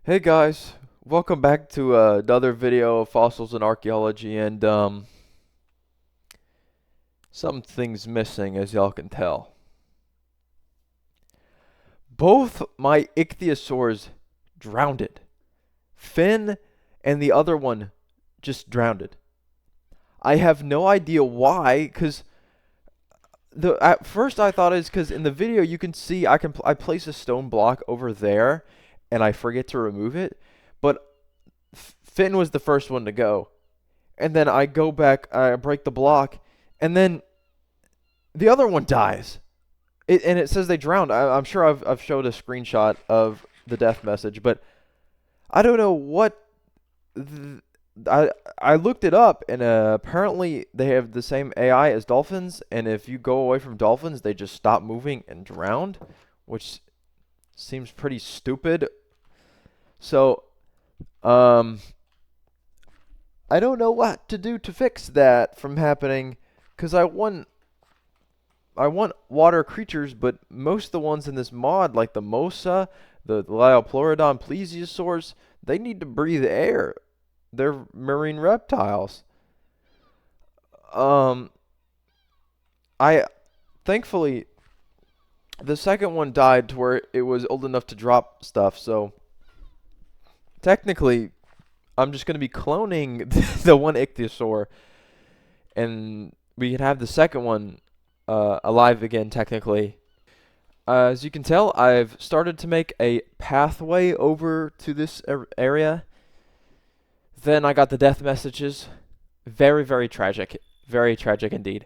Hey guys, welcome back to another video of fossils and archaeology, and something's missing, as y'all can tell. Both my ichthyosaurs drowned. Finn and the other one just drowned. I have no idea why, because at first I thought it's because in the video you can see I place a stone block over there, and I forget to remove it, but Finn was the first one to go. And then I go back, I break the block, and then the other one dies. And it says they drowned. I'm sure I've showed a screenshot of the death message, but I don't know what. Th- I looked it up, and apparently they have the same AI as dolphins, and if you go away from dolphins, they just stop moving and drowned, which seems pretty stupid. So, um, I don't know what to do to fix that from happening, because I want water creatures, but most of the ones in this mod, like the Mosa, the Liopleurodon plesiosaurs, they need to breathe air. They're marine reptiles. Um, I thankfully the second one died to where it was old enough to drop stuff, so technically I'm just gonna be cloning the one ichthyosaur, and we can have the second one alive again, technically. As you can tell, I've started to make a pathway over to this area. Then I got the death messages. Very, very tragic. Very tragic indeed.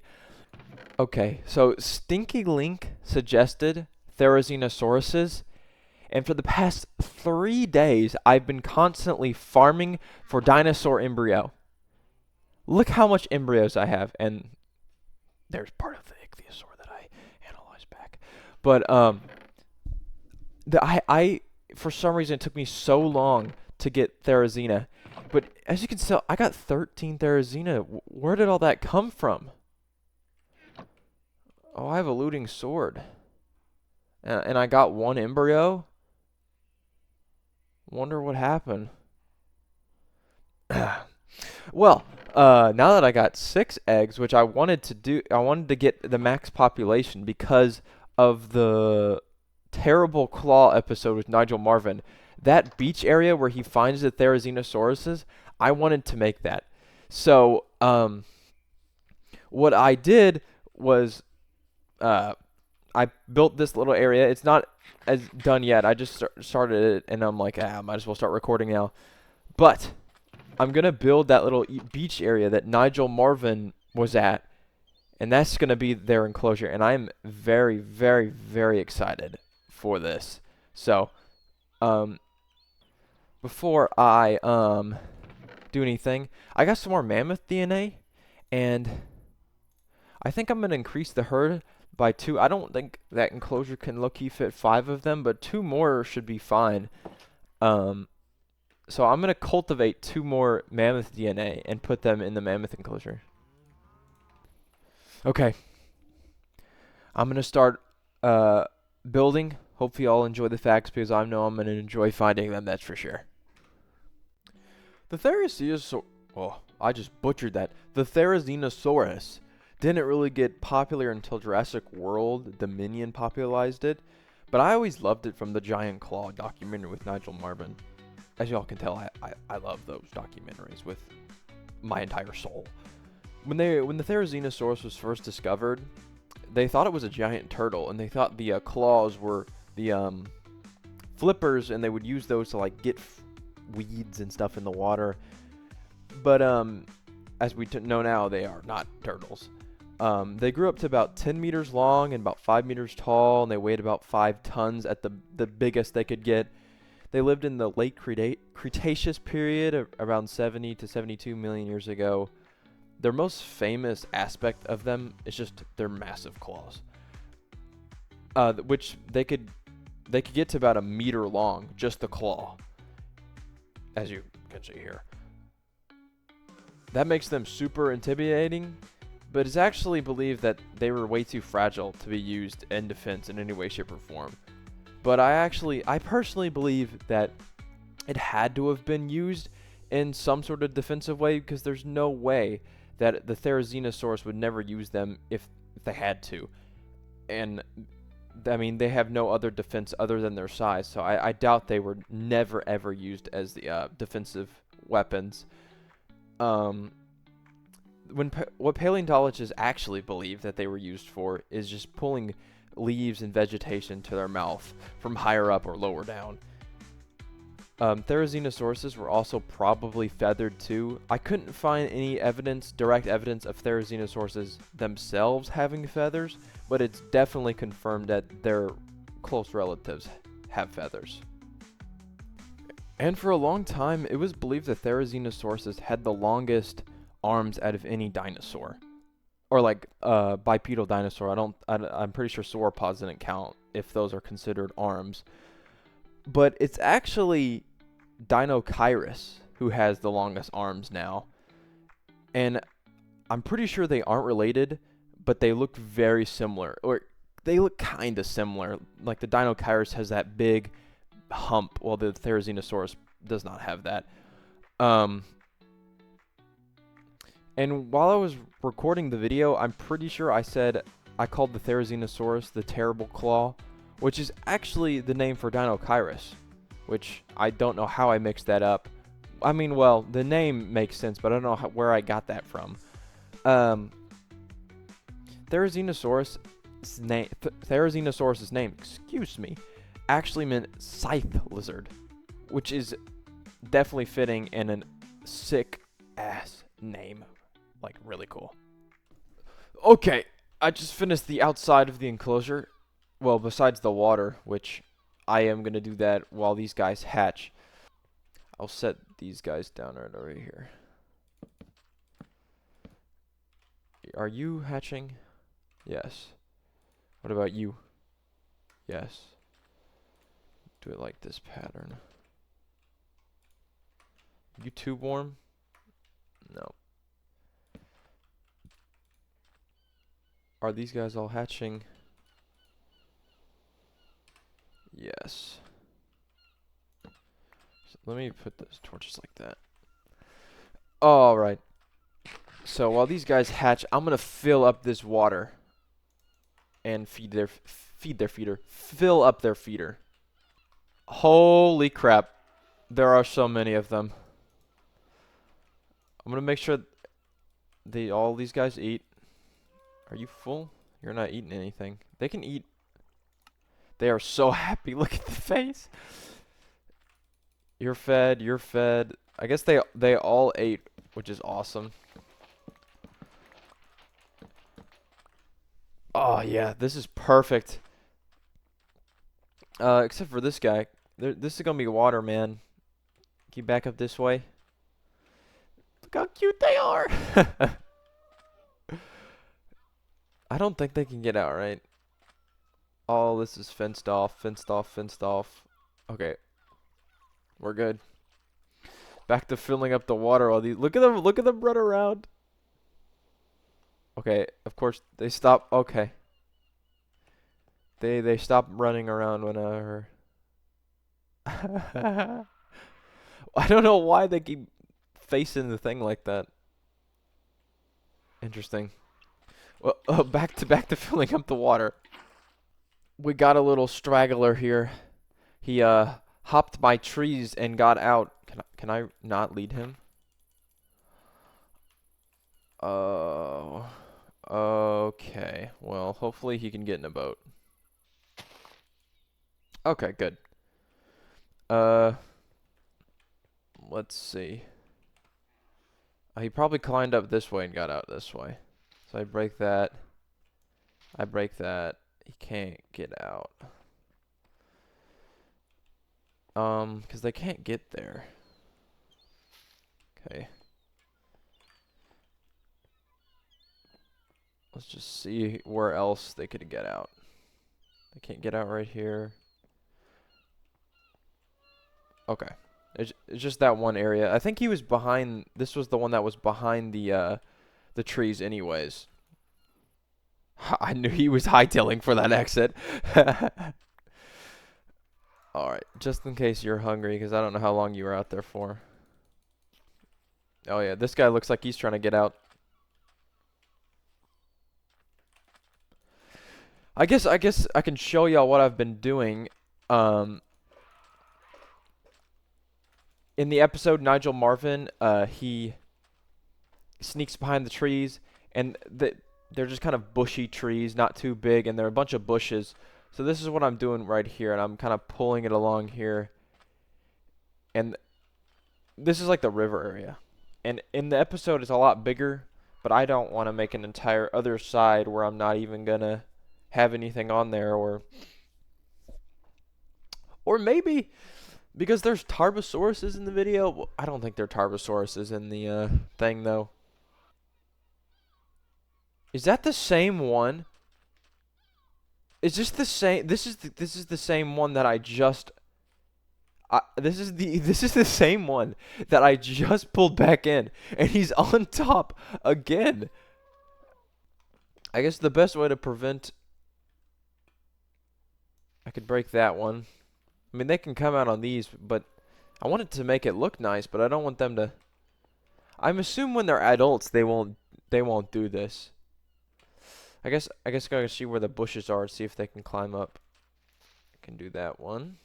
Okay, so Stinky Link suggested Therizinosaurus, and for the past 3 days, I've been constantly farming for dinosaur embryo. Look how much embryos I have, and there's part of the ichthyosaur that I analyzed back. But I for some reason it took me so long to get Therizina. But as you can tell, I got 13 Therizina. Where did all that come from? Oh, I have a looting sword. And I got one embryo? Wonder what happened. Well, now that I got 6 eggs, which I wanted to do, I wanted to get the max population because of the terrible claw episode with Nigel Marvin. That beach area where he finds the Therizinosaurus, I wanted to make that. So, what I did was, I built this little area. It's not as done yet. I just started it, and I'm like, I might as well start recording now. But I'm gonna build that little beach area that Nigel Marvin was at, and that's gonna be their enclosure. And I'm very, very, very excited for this. So, before I do anything, I got some more mammoth DNA, and I think I'm gonna increase the herd by 2. I don't think that enclosure can low-key fit 5 of them, but 2 more should be fine. So I'm gonna cultivate 2 more mammoth DNA and put them in the mammoth enclosure. Okay, I'm gonna start building. Hopefully y'all enjoy the facts because I know I'm gonna enjoy finding them. That's for sure. The Therizinosaurus. Oh, I just butchered that. The Therizinosaurus didn't really get popular until Jurassic World Dominion popularized it, but I always loved it from the Giant Claw documentary with Nigel Marvin. As y'all can tell, I love those documentaries with my entire soul. When the Therizinosaurus was first discovered, they thought it was a giant turtle, and they thought the claws were the flippers, and they would use those to like get weeds and stuff in the water. But as we know now, they are not turtles. They grew up to about 10 meters long and about 5 meters tall, and they weighed about 5 tons at the biggest they could get. They lived in the late Cretaceous period, around 70 to 72 million years ago. Their most famous aspect of them is just their massive claws, which they could get to about a meter long, just the claw, as you can see here. That makes them super intimidating, but it's actually believed that they were way too fragile to be used in defense in any way, shape, or form. But I personally believe that it had to have been used in some sort of defensive way, because there's no way that the Therizinosaurus would never use them if they had to. And I mean, they have no other defense other than their size, so I doubt they were never ever used as the defensive weapons. What paleontologists actually believe that they were used for is just pulling leaves and vegetation to their mouth from higher up or lower down. Therizinosaurus were also probably feathered too. I couldn't find any direct evidence of Therizinosaurus themselves having feathers, but it's definitely confirmed that their close relatives have feathers. And for a long time, it was believed that Therizinosaurus had the longest arms out of any dinosaur, or like bipedal dinosaur. I'm pretty sure sauropods didn't count if those are considered arms, but it's actually Dinochirus who has the longest arms now, and I'm pretty sure they aren't related, but they look very similar, or they look kind of similar. Like the Dinochirus has that big hump, while the Therizinosaurus does not have that. And while I was recording the video, I'm pretty sure I called the Therizinosaurus the Terrible Claw, which is actually the name for Dinochirus, which I don't know how I mixed that up. I mean, well, the name makes sense, but I don't know where I got that from. Therizinosaurus' name, actually meant scythe lizard, which is definitely fitting in a sick ass name. Like, really cool. Okay, I just finished the outside of the enclosure. Well, besides the water, which I am going to do that while these guys hatch. I'll set these guys down right over here. Are you hatching? Yes. What about you? Yes. Do it like this pattern. You tube warm? No. Are these guys all hatching? Yes. So let me put those torches like that. Alright. So while these guys hatch, I'm going to fill up this water and feed their feeder. Fill up their feeder. Holy crap. There are so many of them. I'm going to make sure all these guys eat. Are you full? You're not eating anything. They can eat. They are so happy. Look at the face. You're fed. You're fed. I guess they all ate, which is awesome. Oh, yeah. This is perfect. Except for this guy. This is going to be water, man. Can you back up this way? Look how cute they are. I don't think they can get out, right? Oh, this is fenced off. Okay. We're good. Back to filling up the water. All these. Look at them run around. Okay, of course they stop. Okay. They stop running around whenever. I don't know why they keep facing the thing like that. Interesting. Well, back to filling up the water. We got a little straggler here. He hopped by trees and got out. Can I not lead him? Oh. Okay. Well, hopefully he can get in a boat. Okay, good. Let's see. He probably climbed up this way and got out this way. So I break that. He can't get out. Because they can't get there. Okay. Let's just see where else they could get out. They can't get out right here. Okay. It's just that one area. I think he was behind. This was the one that was behind the trees anyways. I knew he was hightailing for that exit. Alright, just in case you're hungry, because I don't know how long you were out there for. Oh yeah, this guy looks like he's trying to get out. I guess I can show y'all what I've been doing. Um, in the episode, Nigel Marvin, he sneaks behind the trees, and they're just kind of bushy trees, not too big, and they're a bunch of bushes. So this is what I'm doing right here, and I'm kind of pulling it along here. And this is like the river area. And in the episode, it's a lot bigger, but I don't want to make an entire other side where I'm not even gonna have anything on there, or maybe because there's Tarbosauruses in the video. Well, I don't think there are Tarbosauruses in the thing though. Is that the same one? Is this the same? This is the same one that I just. This is the same one that I just pulled back in, and he's on top again. I guess the best way to prevent. I could break that one. I mean, they can come out on these, but I wanted to make it look nice, but I don't want them to. I'm assuming when they're adults, they won't do this. I guess I'm gonna see where the bushes are, see if they can climb up. I can do that one.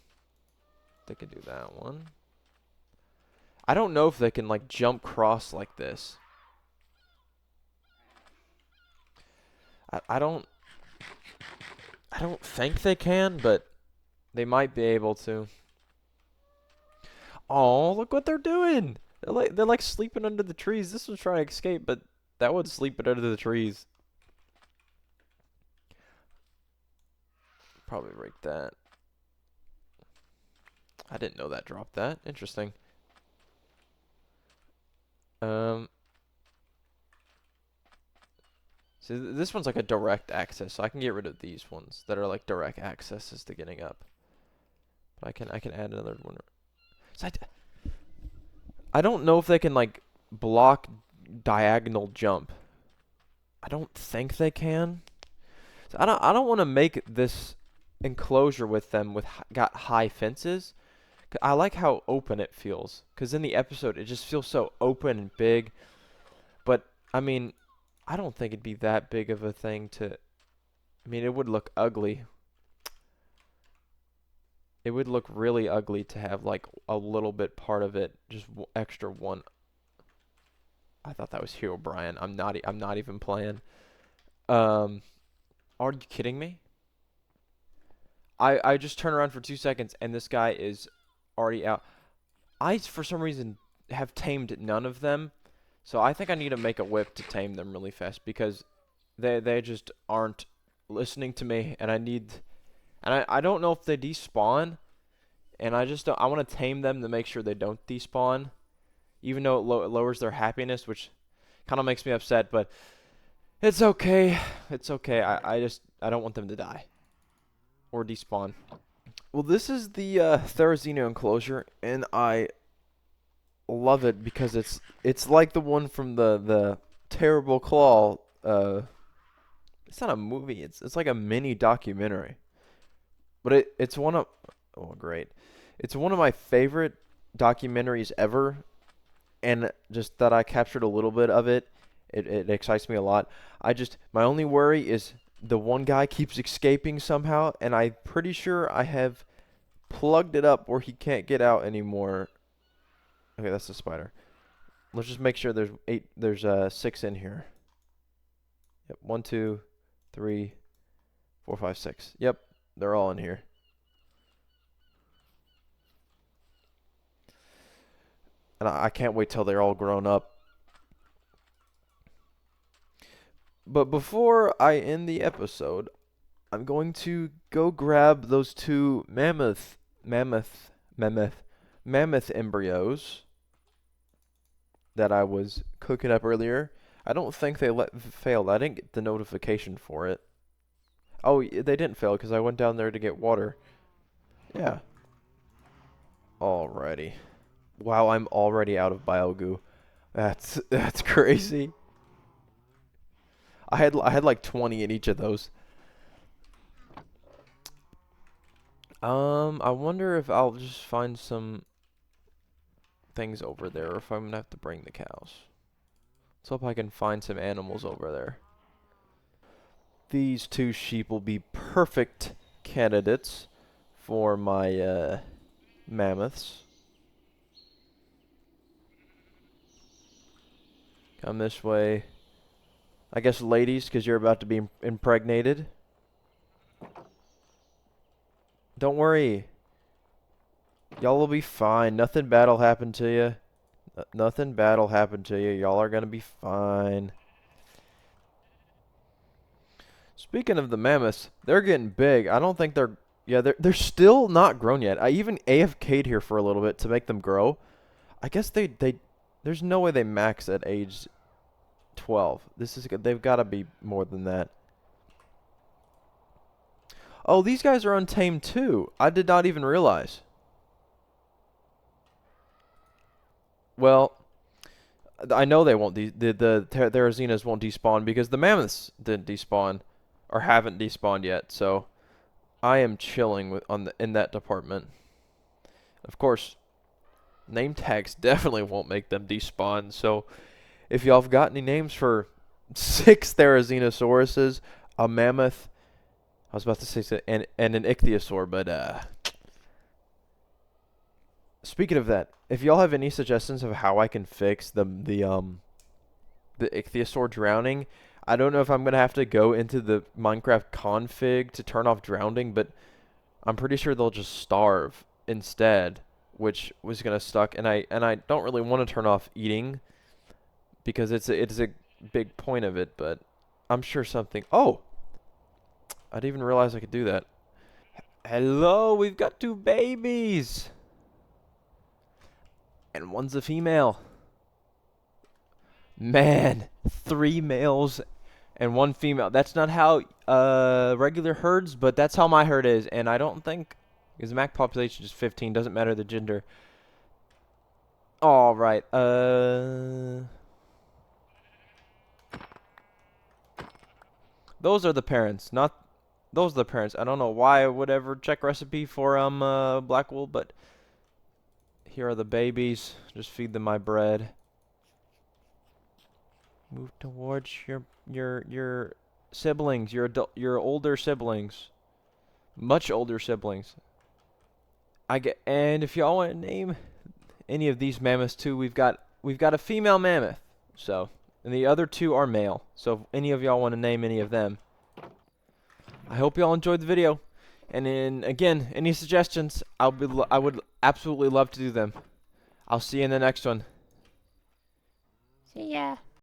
They can do that one. I don't know if they can like jump cross like this. I don't think they can, but they might be able to. Oh, look what they're doing! They're like sleeping under the trees. This one's trying to escape, but that one's sleeping under the trees. Probably break that. I didn't know that dropped that. Interesting. So this one's like a direct access, so I can get rid of these ones that are like direct accesses to getting up. But I can add another one. So I don't know if they can like block diagonal jump. I don't think they can. So I don't want to make this enclosure with them with got high fences. I like how open it feels, because in the episode it just feels so open and big. But I mean, I don't think it'd be that big of a thing to. I mean, it would look ugly. It would look really ugly to have like a little bit part of it just extra one. I thought that was Hero Brian. I'm not even playing. Are you kidding me? I just turn around for 2 seconds and this guy is already out. I for some reason have tamed none of them, so I think I need to make a whip to tame them really fast, because they just aren't listening to me, and I don't know if they despawn, and I just don't. I want to tame them to make sure they don't despawn, even though it lowers their happiness, which kind of makes me upset, but it's okay. It's okay. I don't want them to die or despawn. Well, this is the Therizino enclosure, and I love it because it's like the one from the Terrible Claw. It's not a movie. It's like a mini documentary, but it's one of great. It's one of my favorite documentaries ever, and just that I captured a little bit of it. It excites me a lot. My only worry is the one guy keeps escaping somehow, and I'm pretty sure I have plugged it up where he can't get out anymore. Okay, that's the spider. Let's just make sure there's 6 in here. Yep, 1, 2, 3, 4, 5, 6. Yep, they're all in here. And I can't wait till they're all grown up. But before I end the episode, I'm going to go grab those 2 mammoth embryos that I was cooking up earlier. I don't think they failed. I didn't get the notification for it. Oh, they didn't fail because I went down there to get water. Yeah. Alrighty. Wow, I'm already out of biogoo. That's crazy. I had like 20 in each of those. I wonder if I'll just find some things over there, or if I'm gonna have to bring the cows. Let's hope I can find some animals over there. These two sheep will be perfect candidates for my mammoths. Come this way. I guess ladies, because you're about to be impregnated. Don't worry. Y'all will be fine. Nothing bad will happen to you. Nothing bad will happen to you. Y'all are gonna be fine. Speaking of the mammoths, they're getting big. I don't think they're... Yeah, they're still not grown yet. I even AFK'd here for a little bit to make them grow. I guess there's no way they max at age 12. They've got to be more than that. Oh, these guys are untamed too. I did not even realize. Well, I know they won't. The Therizzinas won't despawn because the mammoths didn't despawn, or haven't despawned yet. So I am chilling in that department. Of course, name tags definitely won't make them despawn. So if y'all have got any names for 6 Therizzinosauruses, a mammoth, I was about to say and an ichthyosaur, but speaking of that, if y'all have any suggestions of how I can fix the ichthyosaur drowning, I don't know if I'm gonna have to go into the Minecraft config to turn off drowning, but I'm pretty sure they'll just starve instead, which was gonna suck. And I don't really want to turn off eating because it's a big point of it, but I'm sure something. Oh, I didn't even realize I could do that. Hello, we've got 2 babies. And one's a female. Man, 3 males and 1 female. That's not how regular herds, but that's how my herd is. And I don't think, because the max population is 15, doesn't matter the gender. All right. Those are the parents, not those are the parents. I don't know why I would ever check recipe for black wool, but here are the babies. Just feed them my bread. Move towards your siblings, your older siblings, much older siblings. And if y'all want to name any of these mammoths too, we've got a female mammoth. So, and the other 2 are male. So if any of y'all want to name any of them, I hope y'all enjoyed the video. And again, any suggestions, I would absolutely love to do them. I'll see you in the next one. See ya.